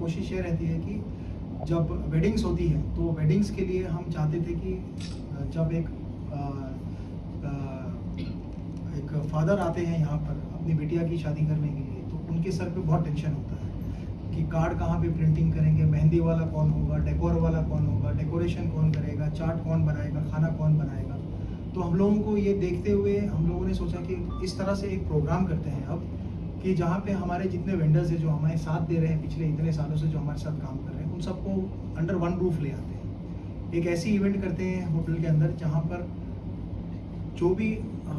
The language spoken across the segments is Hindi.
कोशिश ये रहती है कि जब वेडिंग्स होती है तो वेडिंग्स के लिए हम चाहते थे कि जब एक फादर आते हैं यहाँ पर अपनी बिटिया की शादी करने के लिए, तो उनके सर पे बहुत टेंशन होता है कि कार्ड कहाँ पे प्रिंटिंग करेंगे, मेहंदी वाला कौन होगा, डेकोर वाला कौन होगा, डेकोरेशन कौन करेगा, चार्ट कौन बनाएगा, खाना कौन बनाएगा। तो हम लोगों को ये देखते हुए हम लोगों ने सोचा कि इस तरह से एक प्रोग्राम करते हैं अब कि जहाँ पे हमारे जितने वेंडर्स हैं जो हमारे साथ दे रहे हैं पिछले इतने सालों से, जो हमारे साथ काम कर रहे हैं, उन सबको अंडर वन रूफ ले आते हैं। एक ऐसी इवेंट करते हैं होटल के अंदर जहाँ पर जो भी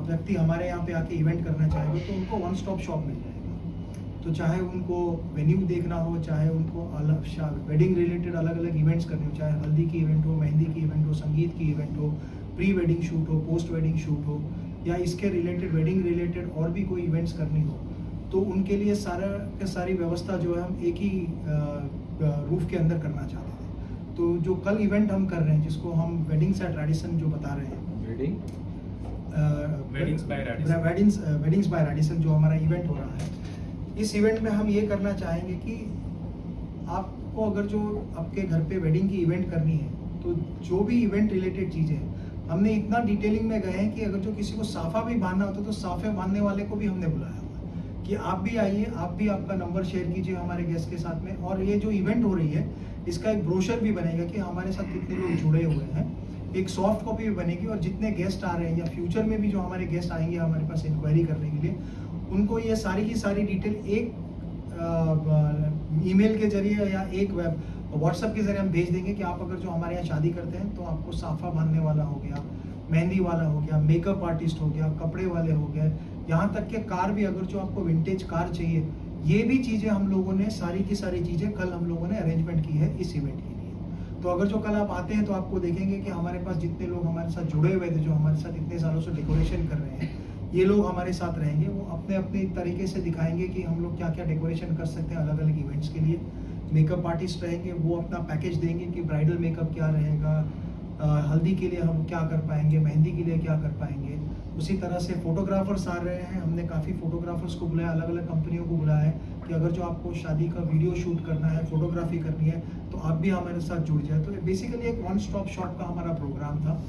व्यक्ति हमारे यहाँ पे आके इवेंट करना चाहेगा तो उनको वन स्टॉप शॉप मिल जाएगा। तो चाहे उनको वेन्यू देखना हो, चाहे उनको अलग वेडिंग रिलेटेड अलग अलग इवेंट्स करने हो, चाहे हल्दी की इवेंट हो, मेहंदी की इवेंट हो, संगीत की इवेंट हो, प्री वेडिंग शूट हो, पोस्ट वेडिंग शूट हो, या इसके रिलेटेड वेडिंग रिलेटेड और भी कोई इवेंट्स करनी हो, तो उनके लिए सारी व्यवस्था जो है हम एक ही रूफ के अंदर करना चाहते थे। तो जो कल इवेंट हम कर रहे हैं जिसको हम वेडिंग्स एट रेडिसन जो बता रहे हैं, वेडिंग्स बाय रेडिसन जो हमारा इवेंट हो रहा है, इस इवेंट में हम ये करना चाहेंगे कि आपको अगर जो आपके घर पे वेडिंग की इवेंट करनी है तो जो भी इवेंट रिलेटेड चीज़ें हैं, हमने इतना डिटेलिंग में गए हैं कि अगर जो किसी को साफा भी बांधना होता तो साफे बांधने वाले को भी हमने बुलाया हुआ कि आप भी आइए, आप भी आपका नंबर शेयर कीजिए हमारे गेस्ट के साथ में। और ये जो इवेंट हो रही है इसका एक ब्रोशर भी बनेगा कि हमारे साथ कितने लोग जुड़े हुए हैं, एक सॉफ्ट कॉपी भी बनेगी, और जितने गेस्ट आ रहे हैं या फ्यूचर में भी जो हमारे गेस्ट आएंगे हमारे पास इंक्वायरी करने के लिए, उनको ये सारी की सारी डिटेल एक ईमेल के जरिए या एक व्हाट्सएप के जरिए हम भेज देंगे कि आप अगर जो हमारे यहाँ शादी करते हैं तो आपको साफा बांधने वाला हो गया, मेहंदी वाला हो गया, मेकअप आर्टिस्ट हो गया, कपड़े वाले हो गए, यहाँ तक के कार भी, अगर जो आपको विंटेज कार चाहिए, ये भी चीज़ें हम लोगों ने सारी की सारी चीज़ें कल हम लोगों ने अरेंजमेंट की है इस इवेंट के लिए। तो अगर जो कल आप आते हैं तो आपको देखेंगे कि हमारे पास जितने लोग हमारे साथ जुड़े हुए थे, जो हमारे साथ इतने सालों से डेकोरेशन कर रहे हैं, ये लोग हमारे साथ रहेंगे। वो अपने अपने तरीके से दिखाएंगे कि हम लोग क्या क्या डेकोरेशन कर सकते हैं अलग अलग इवेंट्स के लिए। मेकअप आर्टिस्ट रहेंगे, वो अपना पैकेज देंगे कि ब्राइडल मेकअप क्या रहेगा, हल्दी के लिए हम क्या कर पाएंगे, मेहंदी के लिए क्या कर पाएंगे। उसी तरह से फोटोग्राफर्स आ रहे हैं, हमने काफ़ी फोटोग्राफर्स को बुलाया, अलग अलग कंपनियों को बुलाया है कि अगर जो आपको शादी का वीडियो शूट करना है, फोटोग्राफी करनी है, तो आप भी हमारे साथ जुड़ जाए। तो बेसिकली एक वन स्टॉप शॉप का हमारा प्रोग्राम था,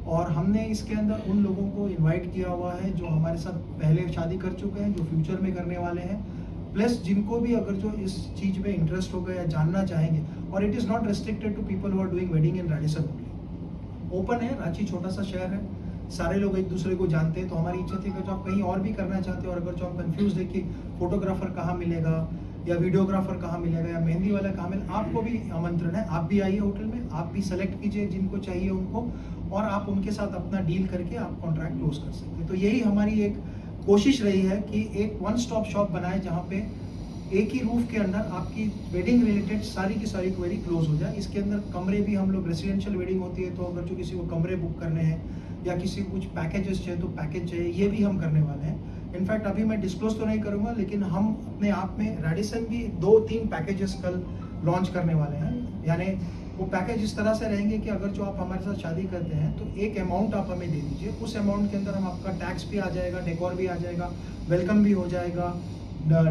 और हमने इसके अंदर उन लोगों को इनवाइट किया हुआ है जो हमारे साथ पहले शादी कर चुके हैं, जो फ्यूचर में करने वाले हैं, प्लस जिनको भी अगर जो इस चीज़ में इंटरेस्ट होगा या जानना चाहेंगे। और it is not restricted to people who are doing wedding in Radisson only, open है। रांची छोटा सा शहर है, सारे लोग एक दूसरे को जानते हैं, तो हमारी इच्छा थी कि जो आप कहीं और भी करना चाहते हो और अगर जो आप कंफ्यूज है कि फोटोग्राफर कहाँ मिलेगा या वीडियोग्राफर कहाँ मिलेगा या मेहंदी वाला कहाँ मिलेगा, आपको भी आमंत्रण है, आप भी आइए होटल में, आप भी सेलेक्ट कीजिए जिनको चाहिए उनको, और आप उनके साथ अपना डील करके आप कॉन्ट्रैक्ट क्लोज कर सकते हैं। तो यही हमारी एक कोशिश रही है कि एक वन स्टॉप शॉप बनाए जहाँ पे एक ही रूफ के अंदर आपकी वेडिंग रिलेटेड सारी की सारी क्वेरी क्लोज हो जाए। इसके अंदर कमरे भी, हम लोग रेसिडेंशियल वेडिंग होती है तो अगर जो किसी को कमरे बुक करने हैं या किसी को कुछ पैकेजेस चाहिए तो पैकेज चाहिए, ये भी हम करने वाले हैं। इनफैक्ट अभी मैं डिस्क्लोज तो नहीं करूँगा, लेकिन हम अपने आप में रेडिसन भी 2-3 पैकेजेस कल लॉन्च करने वाले हैं। यानी वो पैकेज इस तरह से रहेंगे कि अगर जो आप हमारे साथ शादी करते हैं तो एक अमाउंट आप हमें दे दीजिए, उस अमाउंट के अंदर हम आपका टैक्स भी आ जाएगा, डेकोर भी आ जाएगा, वेलकम भी हो जाएगा,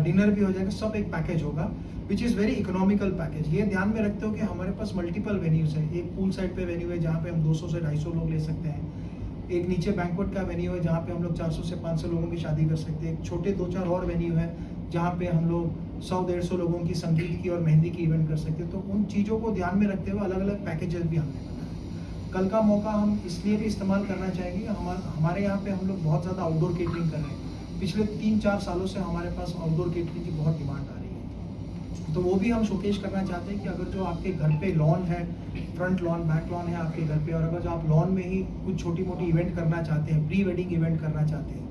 डिनर भी हो जाएगा, सब एक पैकेज होगा, which is very economical package. ये ध्यान में रखते हो कि हमारे पास मल्टीपल वेन्यूज़ हैं। एक पूल साइड पे वेन्यू है जहाँ पे हम 200 से 250 लोग ले सकते हैं, एक नीचे बैंक्वेट का वेन्यू है जहाँ पे हम लोग 400 से 500 लोगों की शादी कर सकते हैं, एक छोटे 2-4 और वेन्यू है जहाँ पे हम लोग 100-150 लोगों की संगीत की और मेहंदी की इवेंट कर सकते हैं। तो उन चीज़ों को ध्यान में रखते हुए अलग अलग पैकेजेस भी हमने बनाए। कल का मौका हम इसलिए भी इस्तेमाल करना चाहेंगे, हमारे यहाँ पे हम लोग बहुत ज़्यादा आउटडोर केटरिंग कर रहे हैं। पिछले 3-4 सालों से हमारे पास आउटडोर केटरिंग की बहुत डिमांड आ रही है, तो वो भी हम शोकेश करना चाहते हैं कि अगर जो आपके घर पे लॉन है, फ्रंट लॉन, बैक लॉन है आपके घर पे, और अगर जो आप लॉन में ही कुछ छोटी मोटी इवेंट करना चाहते हैं, प्री वेडिंग इवेंट करना चाहते हैं,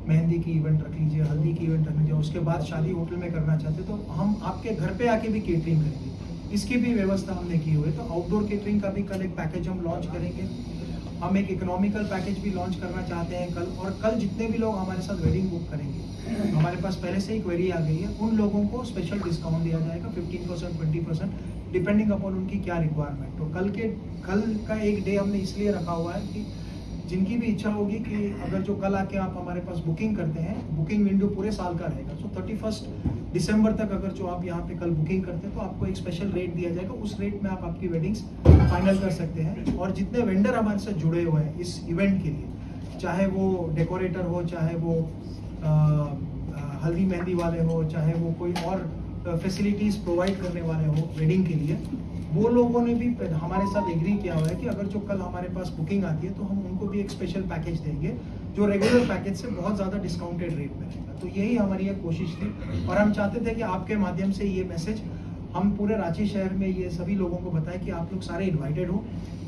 मेहंदी की इवेंट रख लीजिए, हल्दी की इवेंट रख लीजिए, उसके बाद शादी होटल में करना चाहते हैं, तो हम आपके घर पे आके भी केटरिंग करेंगे, इसकी भी व्यवस्था हमने की हुई है। तो आउटडोर केटरिंग का भी कल एक पैकेज हम लॉन्च करेंगे। हम एक इकोनॉमिकल पैकेज भी लॉन्च करना चाहते हैं कल, और कल जितने भी लोग हमारे साथ वेडिंग बुक करेंगे, हमारे पास पहले से ही क्वेरी आ गई है, उन लोगों को स्पेशल डिस्काउंट दिया जाएगा 15%, 20%, डिपेंडिंग अपॉन उनकी क्या रिक्वायरमेंट। तो कल का एक डे हमने इसलिए रखा हुआ है कि जिनकी भी इच्छा होगी कि अगर जो कल आके आप हमारे पास बुकिंग करते हैं, बुकिंग विंडो पूरे साल का रहेगा, तो 31 दिसंबर तक अगर जो आप यहाँ पे कल बुकिंग करते हैं तो आपको एक स्पेशल रेट दिया जाएगा, उस रेट में आप आपकी वेडिंग्स फाइनल कर सकते हैं। और जितने वेंडर हमारे साथ जुड़े हुए हैं इस इवेंट के लिए, चाहे वो डेकोरेटर हो, चाहे वो हल्दी मेहंदी वाले हो, चाहे वो कोई और फैसिलिटीज़ प्रोवाइड करने वाले हो वेडिंग के लिए, वो लोगों ने भी हमारे साथ एग्री किया हुआ है कि अगर जो कल हमारे पास बुकिंग आती है तो हम उनको भी एक स्पेशल पैकेज देंगे जो रेगुलर पैकेज से बहुत ज़्यादा डिस्काउंटेड रेट में रहेगा। तो यही हमारी एक कोशिश थी और हम चाहते थे कि आपके माध्यम से ये मैसेज हम पूरे रांची शहर में ये सभी लोगों को बताएं कि आप लोग सारे इन्वाइटेड हो,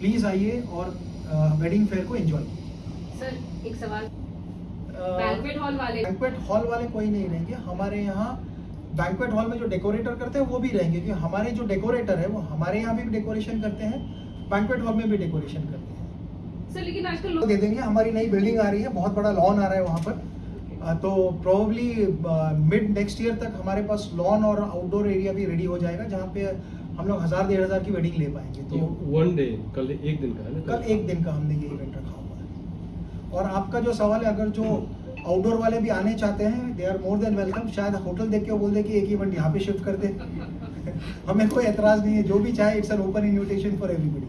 प्लीज़ आइए और वेडिंग फेयर को एंजॉय कीजिए। सर एक सवाल, बैंक्वेट हॉल वाले कोई नहीं रहेंगे हमारे यहाँ। बैंक्वेट हॉल में जो डेकोरेटर करते हैं वो भी रहेंगे, क्योंकि हमारे जो डेकोरेटर है वो हमारे यहाँ भी डेकोरेशन करते हैं, बैंक्वेट हॉल में भी डेकोरेशन करते हैं। सर लेकिन आजकल लोग दे देंगे, हमारी नई बिल्डिंग आ रही है, बहुत बड़ा लॉन आ रहा है वहाँ पर, तो प्रोबेबली मिड नेक्स्ट ईयर तक हमारे पास लॉन और आउटडोर एरिया भी रेडी हो जाएगा, जहाँ पे हम लोग 1000-1500 की वेडिंग ले पाएंगे। तो वन डे, कल एक दिन का है ना? कल एक दिन का हमने ये इवेंट रखा हुआ है। और आपका जो सवाल है, अगर जो आउटडोर वाले भी आने चाहते हैं, they are more than welcome. शायद होटल देख के वो बोल दे कि एक इवेंट यहाँ पे शिफ्ट कर दे हमें कोई एतराज नहीं है, जो भी चाहे, it's an open invitation for everybody.